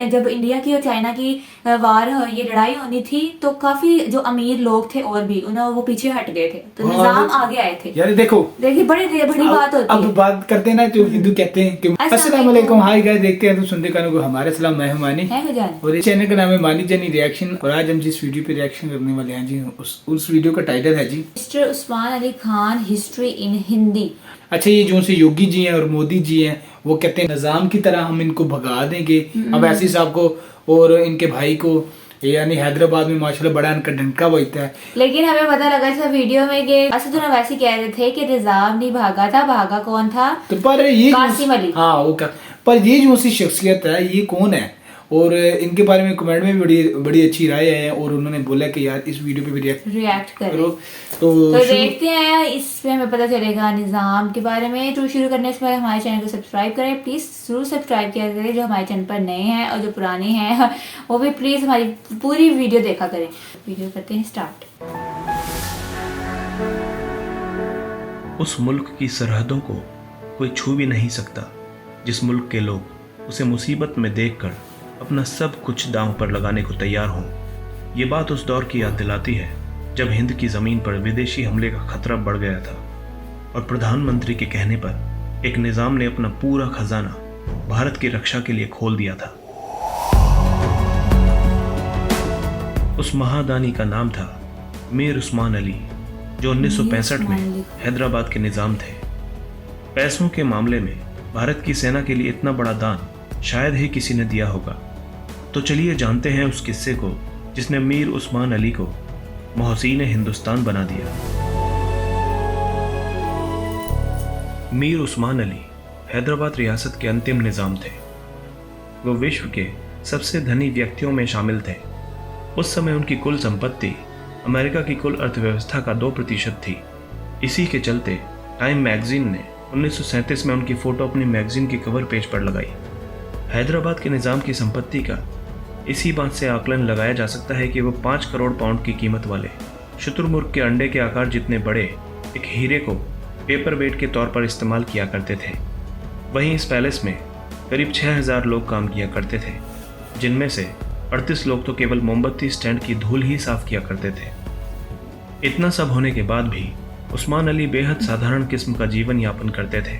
जब इंडिया की और चाइना की वार ये लड़ाई होनी थी तो काफी जो अमीर लोग थे और भी उन्होंने वो पीछे हट गए थे, तो निजाम आगे आए थे। यार देखो, देखिए बड़ी बात होती अब है। बात करते हैं ना, तो हिंदू कहते हैं कि अस्सलाम वालेकुम, हाय गाइस, देखते हैं तो सुनते कानों को हमारे सलाम, मैं हूं मानी और इस चैनल का नाम है मानी जानी रिएक्शन। और आज हम जिस वीडियो पे रिएक्शन करने वाले हैं जी, उस वीडियो का टाइटल है जी mister Usman Ali Khan history in Hindi. अच्छा, ये जो से योगी जी हैं और मोदी जी हैं, वो कहते हैं निजाम की तरह हम इनको भगा देंगे। अब ऐसी साहब को और इनके भाई को, यानी हैदराबाद में माशाल्लाह बड़ा इनका डंका बजता है। लेकिन हमें पता लगा था वीडियो में कि असद वैसे कह रहे थे कि निजाम नहीं भागा था, भागा कौन था? तो पर ये कासिम अली। हाँ वो पर ये जो सी शख्सियत है, ये कौन है? और इनके बारे में कमेंट में भी बड़ी अच्छी राय है और उन्होंने बोला कि यार इस वीडियो पे भी रिएक्ट करो। तो देखते हैं, इसमें हमें पता चलेगा निजाम के बारे में। तो शुरू करने से पहले हमारे चैनल को सब्सक्राइब करें, प्लीज जरूर सब्सक्राइब किया करें जो हमारे चैनल पर नए हैं, और जो पुराने हैं वो भी प्लीज हमारी पूरी वीडियो देखा करें। वीडियो करते हैं स्टार्ट। उस मुल्क की सरहदों को कोई छू भी नहीं सकता जिस मुल्क के लोग उसे मुसीबत में देखकर अपना सब कुछ दांव पर लगाने को तैयार हों। ये बात उस दौर की याद दिलाती है जब हिंद की ज़मीन पर विदेशी हमले का खतरा बढ़ गया था और प्रधानमंत्री के कहने पर एक निज़ाम ने अपना पूरा खजाना भारत की रक्षा के लिए खोल दिया था। उस महादानी का नाम था मीर उस्मान अली, जो 1965 में हैदराबाद के निज़ाम थे। पैसों के मामले में भारत की सेना के लिए इतना बड़ा दान शायद ही किसी ने दिया होगा। तो चलिए जानते हैं उस किस्से को जिसने मीर उस्मान अली को मोहसीन हिंदुस्तान बना दिया। मीर उस्मान अली हैदराबाद रियासत के अंतिम निज़ाम थे। वो विश्व के सबसे धनी व्यक्तियों में शामिल थे। उस समय उनकी कुल संपत्ति अमेरिका की कुल अर्थव्यवस्था का 2% थी। इसी के चलते टाइम मैगजीन ने 1937 में उनकी फ़ोटो अपनी मैगजीन की कवर पेज पर लगाई। हैदराबाद के निज़ाम की संपत्ति का इसी बात से आकलन लगाया जा सकता है कि वो 5 करोड़ पाउंड की कीमत वाले शुतुरमुर्ग के अंडे के आकार जितने बड़े एक हीरे को पेपर वेट के तौर पर इस्तेमाल किया करते थे। वहीं इस पैलेस में करीब 6000 लोग काम किया करते थे, जिनमें से 38 लोग तो केवल मोमबत्ती स्टैंड की धूल ही साफ किया करते थे। इतना सब होने के बाद भी उस्मान अली बेहद साधारण किस्म का जीवन यापन करते थे।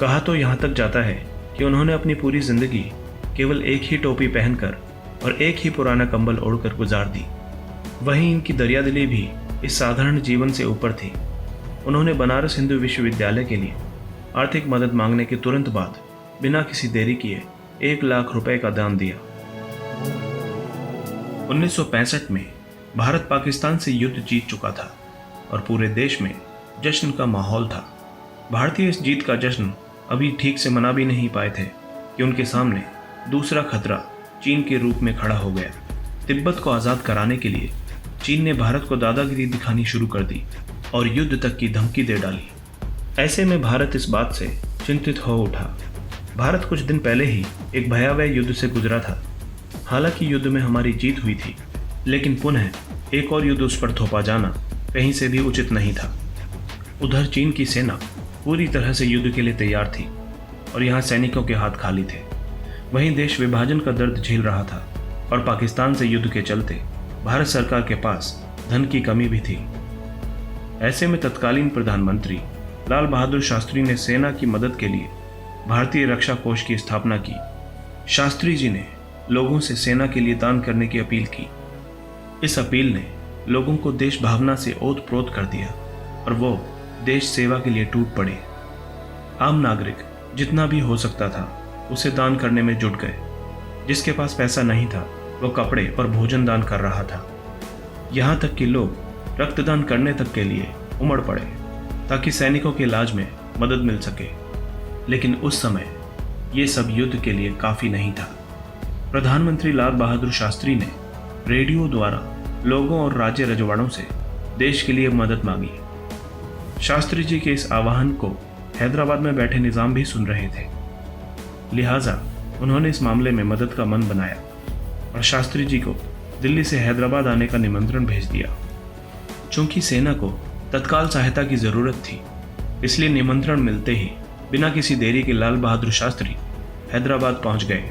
कहा तो यहाँ तक जाता है कि उन्होंने अपनी पूरी जिंदगी केवल एक ही टोपी पहनकर और एक ही पुराना कंबल ओढ़कर गुजार दी। वहीं इनकी दरियादिली भी इस साधारण जीवन से ऊपर थी। उन्होंने बनारस हिंदू विश्वविद्यालय के लिए आर्थिक मदद मांगने के तुरंत बाद बिना किसी देरी किए 1 लाख रुपए का दान दिया। 1965 में भारत पाकिस्तान से युद्ध जीत चुका था और पूरे देश में जश्न का माहौल था। भारतीय इस जीत का जश्न अभी ठीक से मना भी नहीं पाए थे कि उनके सामने दूसरा खतरा चीन के रूप में खड़ा हो गया। तिब्बत को आज़ाद कराने के लिए चीन ने भारत को दादागिरी दिखानी शुरू कर दी और युद्ध तक की धमकी दे डाली। ऐसे में भारत इस बात से चिंतित हो उठा। भारत कुछ दिन पहले ही एक भयावह युद्ध से गुजरा था। हालांकि युद्ध में हमारी जीत हुई थी, लेकिन पुनः एक और युद्ध उस पर थोपा जाना कहीं से भी उचित नहीं था। उधर चीन की सेना पूरी तरह से युद्ध के लिए तैयार थी और यहाँ सैनिकों के हाथ खाली थे। वहीं देश विभाजन का दर्द झेल रहा था और पाकिस्तान से युद्ध के चलते भारत सरकार के पास धन की कमी भी थी। ऐसे में तत्कालीन प्रधानमंत्री लाल बहादुर शास्त्री ने सेना की मदद के लिए भारतीय रक्षा कोष की स्थापना की। शास्त्री जी ने लोगों से सेना के लिए दान करने की अपील की। इस अपील ने लोगों को देश भावना से ओत-प्रोत कर दिया और वो देश सेवा के लिए टूट पड़े। आम नागरिक जितना भी हो सकता था उसे दान करने में जुट गए। जिसके पास पैसा नहीं था वो कपड़े और भोजन दान कर रहा था। यहाँ तक कि लोग रक्तदान करने तक के लिए उमड़ पड़े ताकि सैनिकों के इलाज में मदद मिल सके। लेकिन उस समय ये सब युद्ध के लिए काफ़ी नहीं था। प्रधानमंत्री लाल बहादुर शास्त्री ने रेडियो द्वारा लोगों और राज्य रजवाड़ों से देश के लिए मदद मांगी। शास्त्री जी के इस आह्वान को हैदराबाद में बैठे निज़ाम भी सुन रहे थे, लिहाजा उन्होंने इस मामले में मदद का मन बनाया और शास्त्री जी को दिल्ली से हैदराबाद आने का निमंत्रण भेज दिया। चूंकि सेना को तत्काल सहायता की ज़रूरत थी, इसलिए निमंत्रण मिलते ही बिना किसी देरी के लाल बहादुर शास्त्री हैदराबाद पहुंच गए।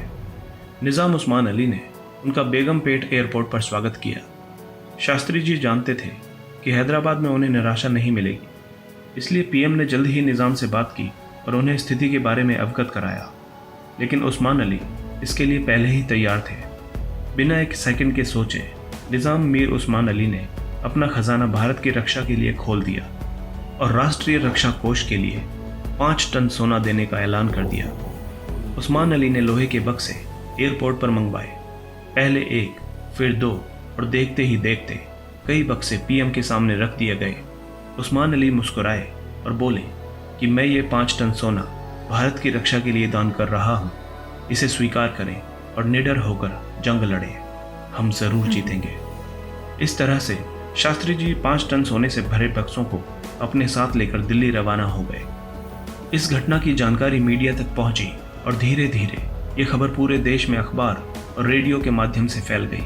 निज़ाम उस्मान अली ने उनका बेगमपेट एयरपोर्ट पर स्वागत किया। शास्त्री जी जानते थे कि हैदराबाद में उन्हें निराशा नहीं मिलेगी, इसलिए पीएम ने जल्द ही निज़ाम से बात की और उन्हें स्थिति के बारे में अवगत कराया। लेकिन उस्मान अली इसके लिए पहले ही तैयार थे। बिना एक सेकंड के सोचे निज़ाम मीर उस्मान अली ने अपना खजाना भारत की रक्षा के लिए खोल दिया और राष्ट्रीय रक्षा कोष के लिए 5 टन सोना देने का ऐलान कर दिया। उस्मान अली ने लोहे के बक्से एयरपोर्ट पर मंगवाए, पहले 1, फिर 2 और देखते ही देखते कई बक्से पीएम के सामने रख दिए गए। उस्मान अली मुस्कुराए और बोले कि मैं ये 5 टन सोना भारत की रक्षा के लिए दान कर रहा हूँ, इसे स्वीकार करें और निडर होकर जंग लड़ें, हम जरूर जीतेंगे। इस तरह से शास्त्री जी 5 टन सोने से भरे बक्सों को अपने साथ लेकर दिल्ली रवाना हो गए। इस घटना की जानकारी मीडिया तक पहुंची और धीरे धीरे ये खबर पूरे देश में अखबार और रेडियो के माध्यम से फैल गई।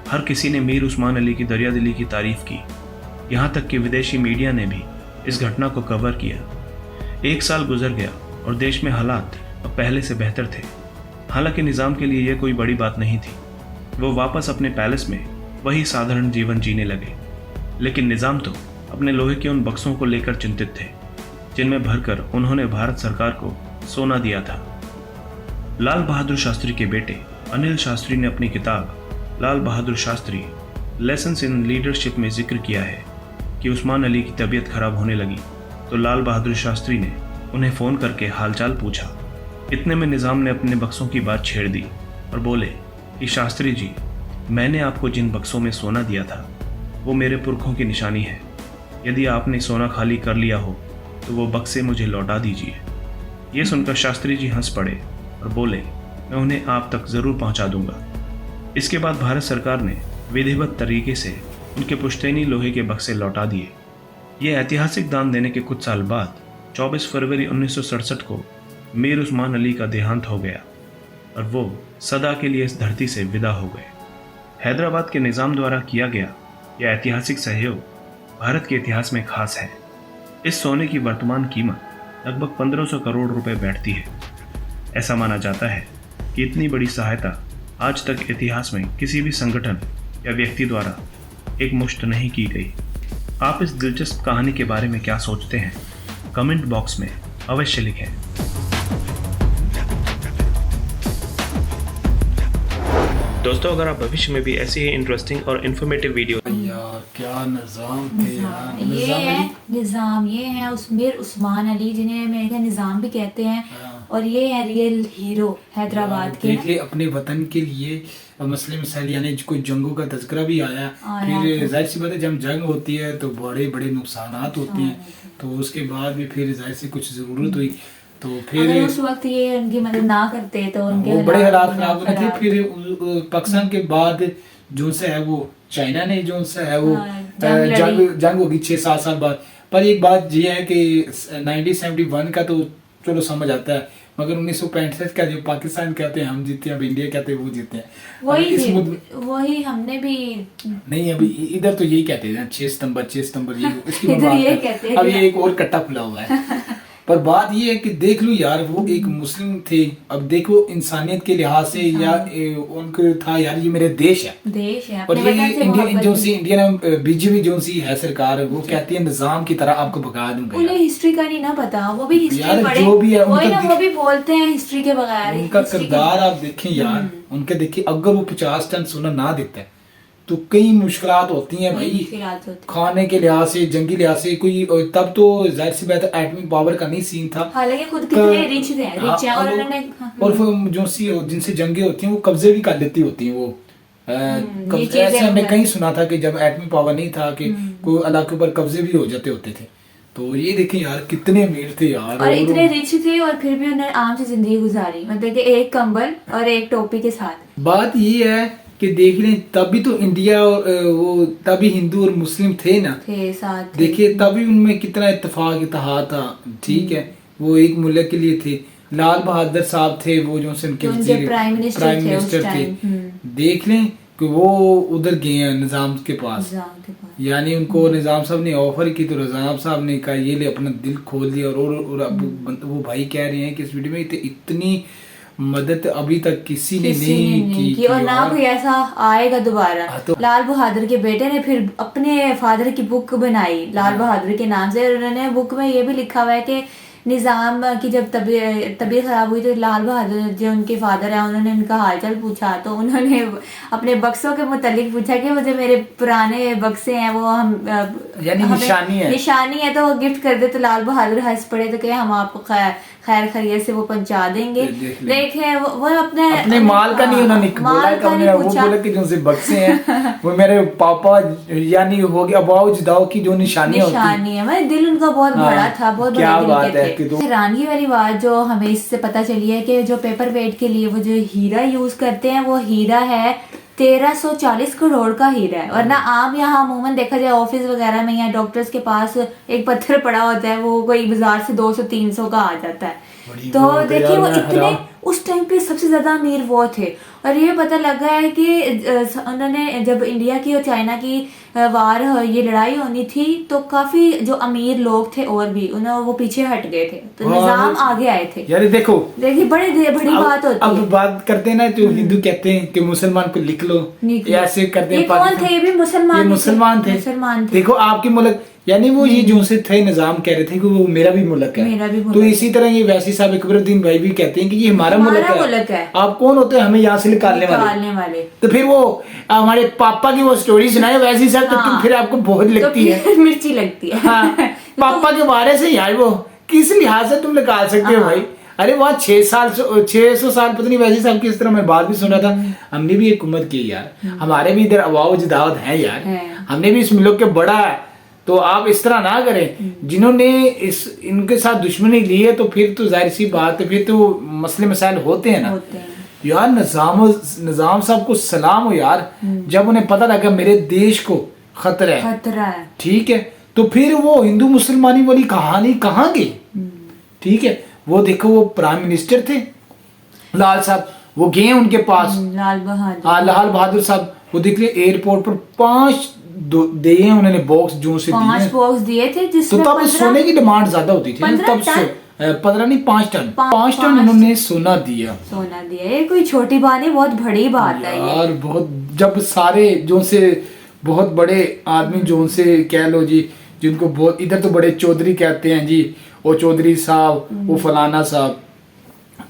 हर किसी ने मीर उस्मान अली की दरियादिली की तारीफ की, यहाँ तक कि विदेशी मीडिया ने भी इस घटना को कवर किया। 1 साल गुजर गया और देश में हालात अब पहले से बेहतर थे। हालांकि निज़ाम के लिए यह कोई बड़ी बात नहीं थी, वो वापस अपने पैलेस में वही साधारण जीवन जीने लगे। लेकिन निज़ाम तो अपने लोहे के उन बक्सों को लेकर चिंतित थे जिनमें भरकर उन्होंने भारत सरकार को सोना दिया था। लाल बहादुर शास्त्री के बेटे अनिल शास्त्री ने अपनी किताब Lal Bahadur Shastri lessons in leadership में जिक्र किया है कि उस्मान अली की तबीयत खराब होने लगी तो लाल बहादुर शास्त्री ने उन्हें फ़ोन करके हालचाल पूछा। इतने में निज़ाम ने अपने बक्सों की बात छेड़ दी और बोले कि शास्त्री जी, मैंने आपको जिन बक्सों में सोना दिया था वो मेरे पुरखों की निशानी है। यदि आपने सोना खाली कर लिया हो तो वो बक्से मुझे लौटा दीजिए। ये सुनकर शास्त्री जी हंस पड़े और बोले, मैं उन्हें आप तक ज़रूर पहुंचा दूंगा। इसके बाद भारत सरकार ने विधिवत तरीके से उनके पुश्तैनी लोहे के बक्से लौटा दिए। ये ऐतिहासिक दान देने के कुछ साल बाद 24 फरवरी 1967 को मीर उस्मान अली का देहांत हो गया और वो सदा के लिए इस धरती से विदा हो गए। हैदराबाद के निज़ाम द्वारा किया गया यह ऐतिहासिक सहयोग भारत के इतिहास में खास है। इस सोने की वर्तमान कीमत लगभग 1500 करोड़ रुपए बैठती है। ऐसा माना जाता है कि इतनी बड़ी सहायता आज तक इतिहास में किसी भी संगठन या व्यक्ति द्वारा एक मुश्त नहीं की गई। आप इस दिलचस्प कहानी के बारे में क्या सोचते हैं? कमेंट बॉक्स में अवश्य लिखें। दोस्तों, अगर आप भविष्य में भी ऐसी ही इंटरेस्टिंग और इन्फॉर्मेटिव वीडियो यार क्या निज़ाम थे यार। ये है निज़ाम, ये है मीर उस्मान अली जिन्हें मेरे ख्याल निज़ाम भी कहते हैं। और ये है रियल हीरो हैदराबाद के। देखिए अपने वतन के लिए मुस्लिम मिसाइल यानी कोई जंगों का तज़किरा भी आया। फिर जाहिर सी बात है जब जंग होती है तो बड़े बड़े नुकसानात होते हैं, तो उसके बाद भी फिर जाहिर से कुछ ज़रूरत हुई तो फिर उस वक्त ये उनकी मदद ना करते तो उनके वो बड़े हालात खराब हुए थे। फिर पाकिस्तान के बाद जो से है वो चाइना ने जो से है वो जंग होगी 6-7 साल बाद। पर एक बात ये है कि 1971 का तो चलो समझ आता है, मगर 1965 का जो पाकिस्तान कहते हैं हम जीते हैं, अब इंडिया कहते हैं वो जीते हैं। वही हमने भी नहीं, अभी इधर तो यही कहते हैं 6 सितंबर ये इसकी बात है। अब ये एक और कट्टा खुला हुआ है। पर बात ये है कि देख लो यार, वो एक मुस्लिम थे, अब देखो इंसानियत के लिहाज से या उनको था यार ये मेरे देश है। और ये इंडियन जो सी इंडियन बीजेपी जो सी है सरकार, वो कहती है निजाम की तरह आपको भगा दूंगा। उन्हें हिस्ट्री का नहीं ना पता, वो भी हिस्ट्री पढ़े, जो भी है वो भी बोलते हैं हिस्ट्री के बगैर। उनका किरदार आप देखें यार, उनके देखिए अगर वो 50 टन सोना ना देता है तो कई मुश्किलात होती हैं भाई, खाने के लिहाज से, जंगी लिहाज से। कोई तब तो जाहिर सी बात है एटॉमिक पावर का नहीं सीन था, हालांकि खुद कितने रिच थे और उन्होंने और जो सी जिनसे जंगे होती हैं वो कब्जे भी कर लेती होती हैं। वो ऐसे हमने कहीं सुना था कि जब एटॉमिक पावर नहीं था कि कोई इलाके पर कब्जे भी हो जाते होते थे। तो ये देखें यार कितने अमीर थे यार, और इतने रिच थे और फिर भी उन्होंने आराम से जिंदगी गुजारी, मतलब कि एक कंबल और एक टोपी के साथ। बात ये है कि देख लें तभी तो इंडिया और वो तभी हिंदू और मुस्लिम थे ना, थे साथ। देखिए तभी उनमें कितना इत्तेफाक इत्तेहाद था, ठीक है। वो एक मुल्क के लिए थे। लाल बहादुर साहब थे वो जो उनके प्राइम मिनिस्टर थे। देख लें कि वो उधर गए हैं निजाम के पास, यानी उनको निजाम साहब ने ऑफर की तो निजाम साहब ने कहा ये ले अपना दिल खोल दिया। और वो भाई कह रहे हैं कि इस वीडियो में इतनी मदद अभी तक किसी ने नहीं की और ना कोई ऐसा आएगा दोबारा। तो लाल बहादुर के बेटे ने फिर अपने फादर की बुक बनाई लाल बहादुर के नाम से। उन्होंने बुक में ये भी लिखा हुआ है कि निज़ाम की जब तबीयत खराब हुई तो लाल बहादुर जो उनके फादर हैं उन्होंने उनका हालचाल पूछा, तो उन्होंने अपने बक्सों के मुतालिक पूछा कि वो जो मेरे पुराने बक्से हैं वो हम यानी निशानी है तो वो गिफ्ट कर दे। तो लाल बहादुर हंस पड़े तो कहे हम आपको खैर खैरियत से वो पहुंचा देंगे। देखे वो अपने माल का नहीं उन्होंने बोला, वो बोला कि जो से बक्से हैं वो मेरे पापा यानी हो गया अबाउ जदाओ की जो निशानी है। मैं दिल उनका बहुत बड़ा था, बहुत बड़ा दिल के थे। हैरानगी वाली बात जो हमें इससे पता चली है कि जो पेपर वेट के लिए वो जो हीरा यूज करते हैं वो हीरा है 1340 करोड़ का हीरा है। और ना आम यहाँ अमूमन देखा जाए ऑफिस वगैरह में या डॉक्टर्स के पास एक पत्थर पड़ा होता है वो कोई बाजार से 200-300 का आ जाता है। तो देखिए वो इतने उस टाइम पे सबसे ज्यादा अमीर वो थे। और ये पता लगा है कि उन्होंने जब इंडिया की और चाइना की वार ये लड़ाई होनी थी तो काफी जो अमीर लोग थे और भी उन्होंने वो पीछे हट गए थे, तो निजाम आगे आए थे। यार देखो देखिए बड़ी बात होती है। अब बात करते हैं ना जो हिंदू कहते हैं कि मुसलमान को लिख लो, ऐसे करते हैं। कौन थे? ये भी मुसलमान थे। देखो आपके मुल्क यानी वो ये जो से थे निजाम कह रहे थे कि वो मेरा भी मुल्क है, तो इसी तरह ये वैसी साहब अकबरुद्दीन भाई भी कहते हैं कि ये हमारा मुल्क है। आप कौन होते हैं हमें यहाँ से निकालने वाले? तो फिर वो हमारे पापा की वो स्टोरी सुनाए वैसी साहब, तो फिर आपको बहुत लगती है, मिर्ची लगती है। पापा के बारे से यार वो किस लिहाज से तुम निकाल सकते हो भाई? अरे वहाँ 600 साल पता नहीं वैसे साहब किस तरह मैं बात भी सुना था। हमने भी एक हुकूमत की यार, हमारे भी इधर अवाव जदावत है यार, हमने भी इस मुल्क के बड़ा है। तो आप इस तरह ना करें, जिन्होंने इनके साथ दुश्मनी ली है तो फिर तो जाहिर सी बात है, फिर तो मसले मसाइल होते हैं ना यार। निजाम साहब को सलाम हो यार, जब उन्हें पता लगा मेरे देश को खतरा है, ठीक है, तो फिर वो हिंदू मुसलमानी वाली कहानी कहाँ गई? ठीक है, वो देखो वो प्राइम मिनिस्टर थे लाल साहब, वो गए उनके पास लाल बहादुर साहब, वो देख लिया एयरपोर्ट पर 5 दिए उन्होंने बॉक्स जो से 5 बॉक्स दिए थे, जिसमें तो तब सोने की डिमांड ज्यादा होती थी, तब से 15 नहीं 5 टन उन्होंने सोना दिया। ये कोई छोटी बात नहीं, बहुत बड़ी बात है यार। बहुत जब सारे जो से बहुत बड़े आदमी जो से कह लो जी, जिनको बहुत इधर तो बड़े चौधरी कहते हैं जी, वो चौधरी साहब, वो फलाना साहब,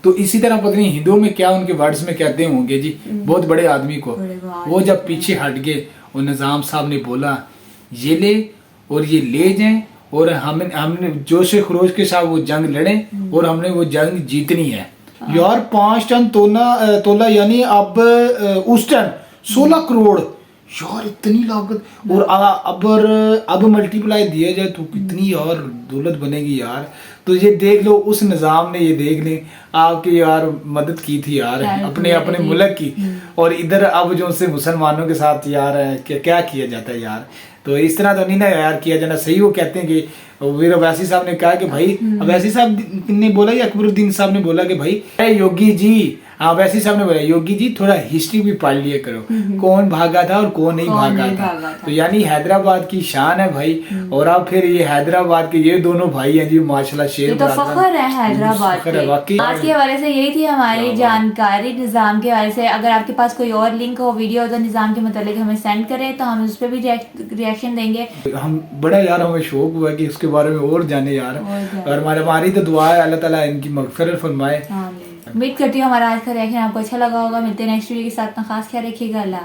तो इसी तरह पता नहीं हिंदुओं में क्या उनके वर्ड्स में कहते होंगे जी, बहुत बड़े आदमी को। वो जब पीछे हट गए और निजाम साहब ने बोला ये ले और ये ले जाएं, और हमने जोश खरोश के साथ वो जंग लड़े और हमने वो जंग जीतनी है यार। 5 टन तोला यानी अब उस टाइम 16 करोड़ यार, इतनी लागत। और अब मल्टीप्लाई दिया जाए तो कितनी यार दौलत बनेगी यार। तो ये देख लो उस निजाम ने, ये देख ले आपकी यार मदद की थी यार अपने मुल्क की, और इधर अब जो से मुसलमानों के साथ यार क्या किया जाता है यार। तो इस तरह तो नहीं ना यार किया जाना सही। वो कहते हैं कि वीर अवैसी साहब ने कहा कि भाई, अवैसी साहब ने बोला या अकबरुद्दीन साहब ने बोला कि भाई योगी जी, हाँ अवैसी साहब ने बोला योगी जी थोड़ा हिस्ट्री भी पढ़ लिया करो, कौन भागा था और कौन नहीं भागा था। तो यानी हैदराबाद की शान है भाई। और अब फिर ये हैदराबाद के ये दोनों भाई हैं जी माशाल्लाह, शेर तो फख्र है हैदराबाद पे। आज के हवाले से यही थी हमारी जानकारी निजाम के हवाले से। अगर आपके पास कोई और लिंक हो, वीडियो हो तो निजाम के मतलब हमें सेंड करें, तो हम उस पर भी रिएक्शन देंगे। हम बड़ा यार हमें शौक हुआ कि इसके बारे में और जाने यार, और हमारी तो दुआ है अल्लाह ताला इनकी मग़फ़िरत फरमाए। उम्मीद करती हूँ हमारा आज का रिएक्शन आपको अच्छा लगा होगा। मिलते हैं नेक्स्ट वीडियो के साथ, खास ख्याल रखिएगा। अल्लाह।